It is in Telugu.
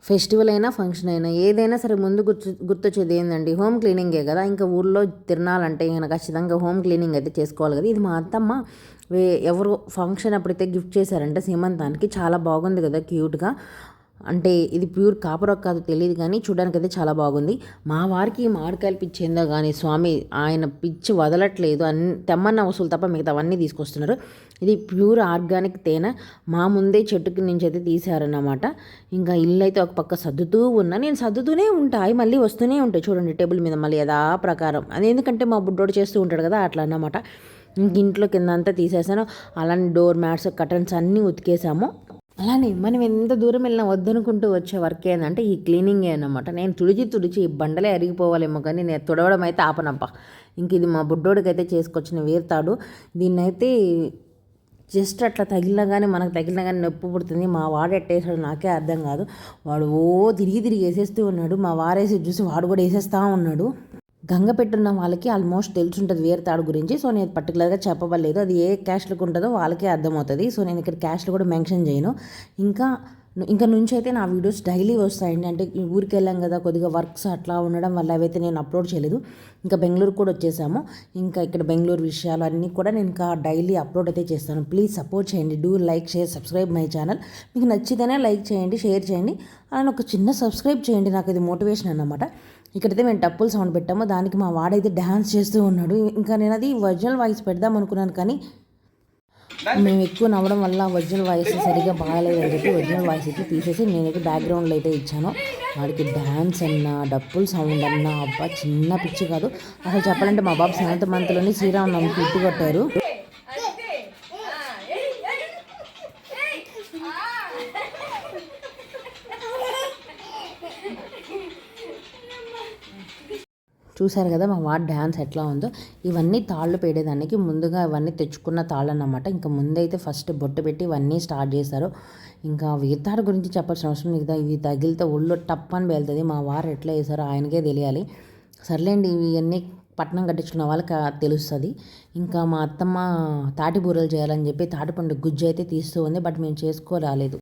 ఫెస్టివల్ అయినా ఫంక్షన్ అయినా ఏదైనా సరే ముందు గుర్తొచ్చేది ఏంటండి, హోమ్ క్లీనింగే కదా. ఇంకా ఊళ్ళో తిరణాలంటే ఇంకా ఖచ్చితంగా హోమ్ క్లీనింగ్ అయితే చేసుకోవాలి కదా. ఇది మా అత్తమ్మ ఎవరు ఫంక్షన్ అప్పుడైతే గిఫ్ట్ చేశారంటే సీమంతానికి, చాలా బాగుంది కదా క్యూట్గా. అంటే ఇది ప్యూర్ కాపర్ కాదు తెలియదు కానీ చూడడానికి అయితే చాలా బాగుంది. మా వారికి మామిడికాయలు పిచ్చి ఏందో కానీ స్వామి ఆయన పిచ్చి వదలట్లేదు. తెమ్మన్న వస్తువులు తప్ప మిగతావన్నీ తీసుకొస్తున్నారు. ఇది ప్యూర్ ఆర్గానిక్ తేనె మా ముందే చెట్టుకి నుంచి అయితే తీశారన్నమాట. ఇంకా ఇల్లు అయితే ఒక పక్క సర్దుతూ ఉన్నా, నేను సర్దుతూనే ఉంటాయి మళ్ళీ వస్తూనే ఉంటాయి చూడండి టేబుల్ మీద మళ్ళీ యథా ప్రకారం. అది ఎందుకంటే మా బుడ్డోడు చేస్తూ ఉంటాడు కదా అట్లా అన్నమాట. ఇంక ఇంట్లో కింద అంతా తీసేసాను. అలానే డోర్ మ్యాట్స్ కర్టన్స్ అన్నీ ఉతికేసాము. అలానే మనం ఎంత దూరం వెళ్ళినా వద్దనుకుంటూ వచ్చే వర్క్ ఏంటంటే ఈ క్లీనింగే అన్నమాట. నేను తుడిచి ఈ బండలే అరిగిపోవాలేమో కానీ నేను తుడవడం అయితే ఆపనప్ప. ఇంక ఇది మా బుడ్డోడికి అయితే చేసుకొచ్చిన వేరుతాడు. దీన్నైతే జస్ట్ అట్లా తగిలినా కానీ మనకు తగిలినా కానీ నొప్పి పుడుతుంది. మా వాడు ఎట్టేసాడు నాకే అర్థం కాదు. వాడు తిరిగి వేసేస్తూ ఉన్నాడు. మా వారేసి చూసి వాడు కూడా వేసేస్తూ ఉన్నాడు. గంగ పెట్టున్న వాళ్ళకి ఆల్మోస్ట్ తెలుసుంటుంది వేరుతాడు గురించి. సో నేను పర్టికులర్గా చెప్పవలేదు, అది ఏ క్యాస్ట్లకు ఉంటుందో వాళ్ళకే అర్థమవుతుంది. సో నేను ఇక్కడ క్యాస్ట్లు కూడా మెన్షన్ చేయను. ఇంకా నుంచి అయితే నా వీడియోస్ డైలీ వస్తాయండి. అంటే ఊరికి వెళ్ళాం కదా, కొద్దిగా వర్క్స్ అట్లా ఉండడం వల్ల అవైతే నేను అప్లోడ్ చేయలేదు. ఇంకా బెంగళూరు కూడా వచ్చేసాము. ఇంకా ఇక్కడ బెంగళూరు విషయాలు అన్నీ కూడా నేను ఇంకా డైలీ అప్లోడ్ అయితే చేస్తాను. ప్లీజ్ సపోర్ట్ చేయండి. Do like, share, subscribe my channel. మీకు నచ్చితేనే లైక్ చేయండి, షేర్ చేయండి, అలానే ఒక చిన్న సబ్స్క్రైబ్ చేయండి. నాకు ఇది మోటివేషన్ అన్నమాట. ఇక్కడైతే మేము టప్పులు సౌండ్ పెట్టాము, దానికి మా వాడైతే డ్యాన్స్ చేస్తూ ఉన్నాడు. ఇంకా నేను అది ఒరిజినల్ వాయిస్ పెడదాం అనుకున్నాను కానీ మేము ఎక్కువ నవ్వడం వల్ల ఒరిజినల్ వాయిస్ సరిగ్గా బాగాలేదని చెప్పి ఒరిజినల్ వాయిస్ అయితే తీసేసి నేనైతే బ్యాక్గ్రౌండ్లో అయితే ఇచ్చాను. వాడికి డ్యాన్స్ అన్నా డప్పుల్ సౌండ్ అన్నా అబ్బా చిన్న పిచ్చి కాదు. అసలు చెప్పాలంటే మా బాబు 7th మంత్లోనే శ్రీరామనవమికి ఇట్టు కొట్టారు. చూశారు కదా మా వాడు డ్యాన్స్ ఎట్లా ఉందో. ఇవన్నీ తాళ్ళు పేడేదానికి ముందుగా ఇవన్నీ తెచ్చుకున్న తాళ్ళు అన్నమాట. ఇంకా ముందైతే ఫస్ట్ బొట్టు పెట్టి ఇవన్నీ స్టార్ట్ చేశారు. ఇంకా వీతాడు గురించి చెప్పాల్సిన అవసరం లేదు. ఇవి తగిలితే ఒళ్ళు టప్ అని వెళ్తుంది. మా వారు ఎట్లా వేసారో ఆయనకే తెలియాలి. సర్లేండి ఇవన్నీ పట్నం కట్టించుకున్న వాళ్ళకి తెలుస్తుంది. ఇంకా మా అత్తమ్మ తాటి బూరలు చేయాలని చెప్పి తాటిపండు గుజ్జు అయితే తీస్తూ ఉంది. బట్ మేము చేసుకోరాలేదు.